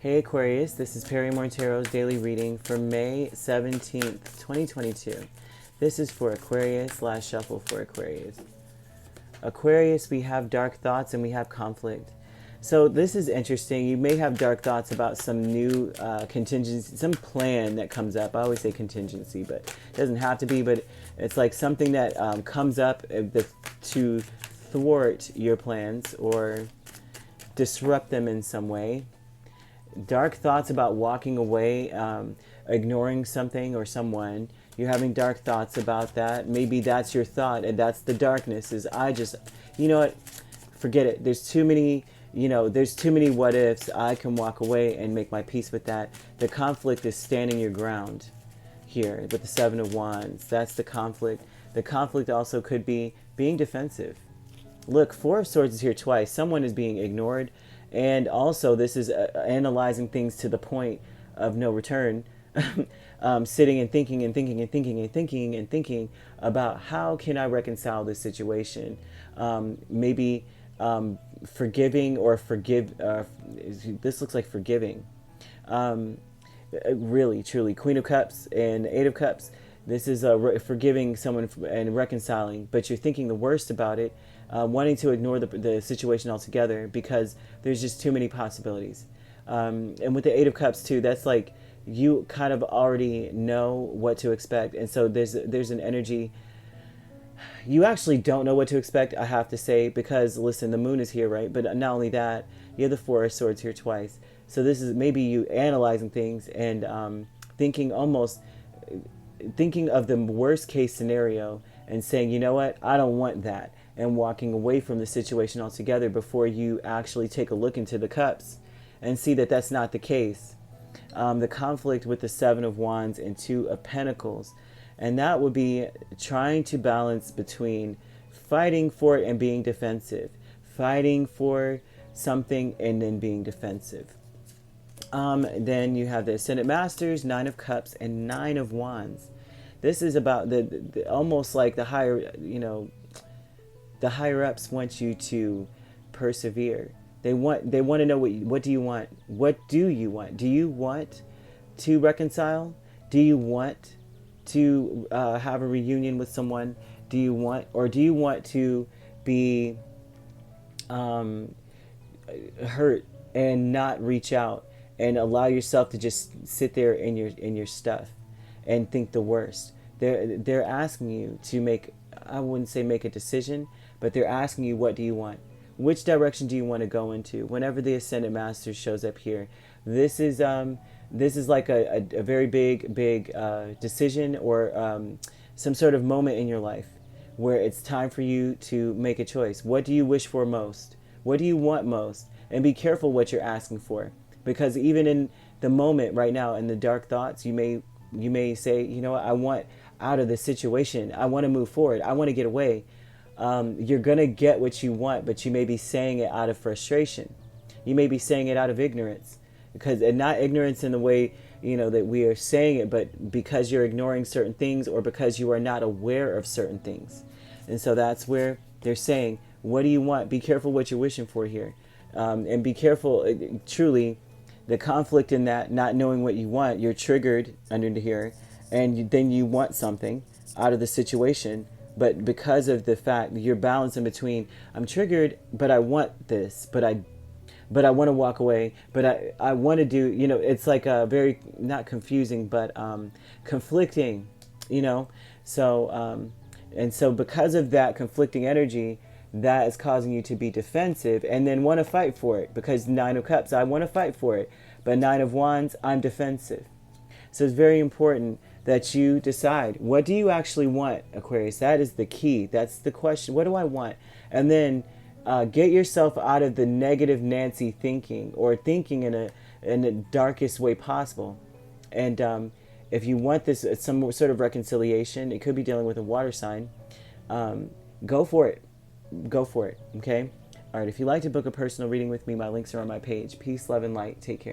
Hey Aquarius, this is Perry Montero's daily reading for May 17th, 2022. This is for Aquarius / shuffle for Aquarius. Aquarius, we have dark thoughts and we have conflict. So this is interesting. You may have dark thoughts about some new contingency, some plan that comes up. I always say contingency, but it doesn't have to be, but it's like something that comes up to thwart your plans or disrupt them in some way. Dark thoughts about walking away, ignoring something or someone. You're having dark thoughts about that. Maybe that's your thought, and that's the darkness. You know what? Forget it. There's too many what ifs. I can walk away and make my peace with that. The conflict is standing your ground here with the Seven of Wands. That's the conflict. The conflict also could be being defensive. Look, Four of Swords is here twice. Someone is being ignored. And also, this is analyzing things to the point of no return. Sitting and thinking and thinking and thinking and thinking and thinking about how can I reconcile this situation. Maybe forgiving or forgive. This looks like forgiving. Really, truly. Queen of Cups and Eight of Cups. This is forgiving someone and reconciling. But you're thinking the worst about it. Wanting to ignore the situation altogether because there's just too many possibilities. And with the Eight of Cups too, that's like you kind of already know what to expect. And so there's an energy. You actually don't know what to expect, I have to say, because listen, the moon is here, right? But not only that, you have the Four of Swords here twice. So this is maybe you analyzing things and thinking of the worst case scenario and saying, you know what, I don't want that. And walking away from the situation altogether before you actually take a look into the cups and see that that's not the case. The conflict with the Seven of Wands and Two of Pentacles. And that would be trying to balance between fighting for it and being defensive. Fighting for something and then being defensive. Then you have the Ascendant Masters, Nine of Cups, and Nine of Wands. This is about the almost like the higher, the higher ups want you to persevere. They want to know what do you want? What do you want? Do you want to reconcile? Do you want to have a reunion with someone? Do you want to be hurt and not reach out and allow yourself to just sit there in your stuff and think the worst? They're asking you to make, I wouldn't say make a decision, but they're asking you, what do you want? Which direction do you want to go into? Whenever the Ascendant Master shows up here, this is like a very big decision or some sort of moment in your life where it's time for you to make a choice. What do you wish for most? What do you want most? And be careful what you're asking for, because even in the moment right now, in the dark thoughts, you may say, you know what, I want out of this situation. I want to move forward. I want to get away. You're going to get what you want, but you may be saying it out of frustration. You may be saying it out of ignorance, and not ignorance in the way, that we are saying it, but because you're ignoring certain things or because you are not aware of certain things. And so that's where they're saying, what do you want? Be careful what you're wishing for here. And be careful, truly, the conflict in that, not knowing what you want, you're triggered under here, and then you want something out of the situation. But because of the fact that you're balancing between, I'm triggered, but I want this, but I want to walk away, but I want to do, it's like a very, not confusing, but conflicting, So, and so because of that conflicting energy, that is causing you to be defensive and then want to fight for it. Because Nine of Cups, I want to fight for it. But Nine of Wands, I'm defensive. So it's very important that you decide, what do you actually want, Aquarius? That is the key. That's the question. What do I want? And then get yourself out of the negative Nancy thinking, or thinking in the darkest way possible. And if you want this, some sort of reconciliation, it could be dealing with a water sign. Go for it. Go for it. Okay. All right. If you'd like to book a personal reading with me, my links are on my page. Peace, love, and light. Take care.